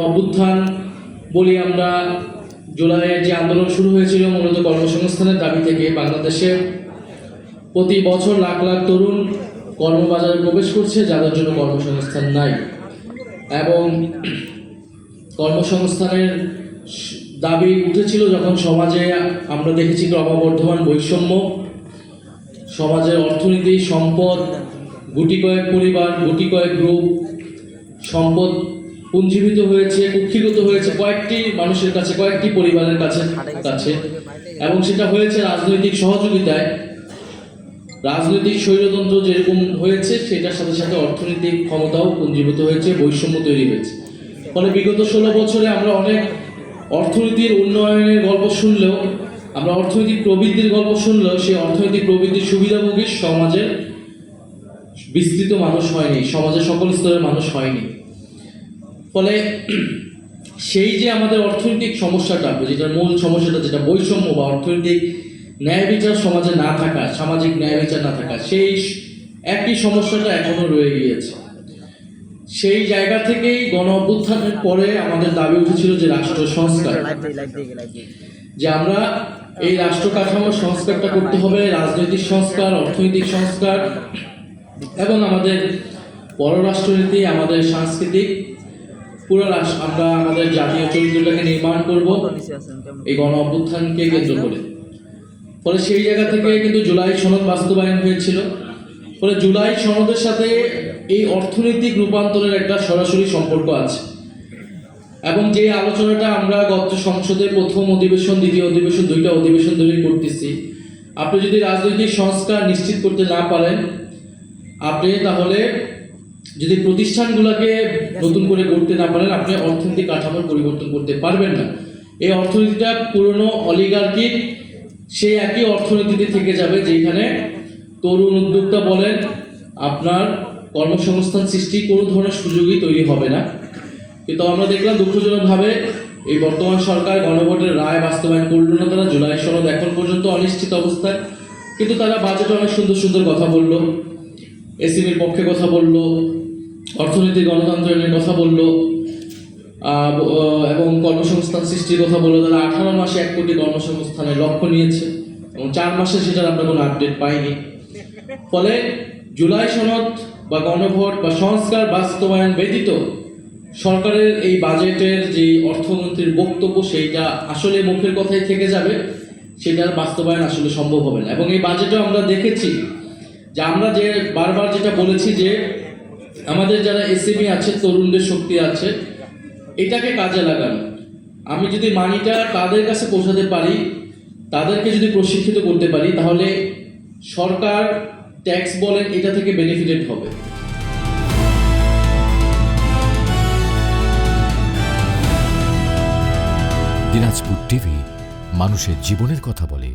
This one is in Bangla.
অভ্যুত্থান বলি আমরা। জুলাইয়ের যে আন্দোলন শুরু হয়েছিল মূলত কর্মসংস্থানের দাবি থেকে, বাংলাদেশে প্রতি বছর লাখ লাখ তরুণ কর্মবাজারে প্রবেশ করছে যাদের জন্য কর্মসংস্থান নাই, এবং কর্মসংস্থানের দাবি উঠেছিল যখন সমাজে আমরা দেখেছি ক্রমবর্ধমান বৈষম্য, সমাজের অর্থনীতি, সম্পদ, গুটি কয়েক পরিবার, গুটি কয়েক গ্রুপ, সম্পদ পুঞ্জীভূত হয়েছে, কুক্ষিগত হয়েছে কয়েকটি মানুষের কাছে, কয়েকটি পরিবারের কাছে, এবং সেটা হয়েছে রাজনৈতিক সহযোগিতায়। রাজনৈতিক স্বৈরতন্ত্র যেরকম হয়েছে সেটার সাথে সাথে অর্থনৈতিক ক্ষমতাও পুঞ্জীভূত হয়েছে, বৈষম্য তৈরি হয়েছে। ফলে বিগত 16 বছরে আমরা অনেক অর্থনীতির উন্নয়নের গল্প শুনলেও, আমরা অর্থনৈতিক প্রবৃদ্ধির গল্প শুনলেও সেই অর্থনৈতিক প্রবৃদ্ধির সুবিধাভোগী সমাজের বিস্তৃত মানুষ হয়নি, সমাজের সকল স্তরের মানুষ হয়নি। ফলে সেই যে আমাদের অর্থনৈতিক সমস্যাটা, যেটার মূল সমস্যাটা যেটা বৈষম্য বা অর্থনৈতিক ন্যায় বিচার সমাজে না থাকা, সামাজিক ন্যায় বিচার না থাকা, সেই একই সমস্যাটা এখনো রয়ে গিয়েছে। সেই জায়গা থেকেই গণ অভ্যুত্থানের পরে আমাদের দাবি উঠেছিল যে রাষ্ট্র সংস্কার, যে আমরা এই রাষ্ট্র কাঠামোর সংস্কারটা করতে হবে, রাজনৈতিক সংস্কার, অর্থনৈতিক সংস্কার, এবং আমাদের পররাষ্ট্রনীতি, আমাদের সাংস্কৃতিক পুরো আমরা আমাদের জাতীয় চরিত্রটাকে নির্মাণ করব এই গণ অভ্যুত্থানকে কেন্দ্র করে। ফলে সেই জায়গা থেকে কিন্তু জুলাই সনদ বাস্তবায়ন হয়েছিল। ফলে জুলাই সনদের সাথে এই অর্থনৈতিক রূপান্তরের একটা সরাসরি সম্পর্ক আছে, এবং যে আলোচনাটা আমরা গত সংসদের প্রথম অধিবেশন, দ্বিতীয় অধিবেশন, 2টা অধিবেশন ধরে করতেছি, আপনি যদি রাজনৈতিক সংস্কার নিশ্চিত করতে না পারেন, আপনি তাহলে যদি প্রতিষ্ঠানগুলোকে নতুন করে করতে না পারেন, আপনি অর্থনৈতিক কাঠামোর পরিবর্তন করতে পারবেন না। এই অর্থনীতিটা পুরনো অলিগার্কিক সেই একই অর্থনীতিতে থেকে যাবে, যেখানে তরুণ উদ্যোক্তা বলেন আপনার কর্মসংস্থান সৃষ্টি কোনো ধরনের সুযোগই তৈরি হবে না। কিন্তু আমরা দেখলাম দুঃখজনকভাবে এই বর্তমান সরকার গণভোটের রায় বাস্তবায়ন করল না। তারা জুলাই সনদ এখন পর্যন্ত অনিশ্চিত অবস্থায়, কিন্তু তারা বাজেটে অনেক সুন্দর সুন্দর কথা বলল, এসিবির পক্ষে কথা বলল, অর্থনৈতিক গণতন্ত্রের কথা বলল, এবং কর্মসংস্থান সৃষ্টির কথা বলল। তারা 18 মাসে 1 কোটি কর্মসংস্থানের লক্ষ্য নিয়েছে, এবং 4 মাসে সেটার আমরা কোনো আপডেট পাইনি। ফলে জুলাই সনদ বা গণভোট বা সংস্কার বাস্তবায়ন ব্যতীত সরকারের এই বাজেটের যে অর্থমন্ত্রীর বক্তব্য, সেইটা আসলে মুখের কথাই থেকে যাবে, সেটার বাস্তবায়ন আসলে সম্ভব হবে না। এবং এই বাজেটে আমরা দেখেছি যে আমরা যে বারবার যেটা বলেছি যে আমাদের যারা এসএমই আছে, তরুণদের শক্তি আছে, এটাকে কাজে লাগানো। আমি যদি মানিটা তাদের কাছে পৌঁছাতে পারি, তাদেরকে যদি প্রশিক্ষিত করতে পারি, তাহলে সরকার ট্যাক্স বলেন এটা থেকে বেনিফিটেড হবে। দিনাজপুর টিভি, মানুষের জীবনের কথা বলে।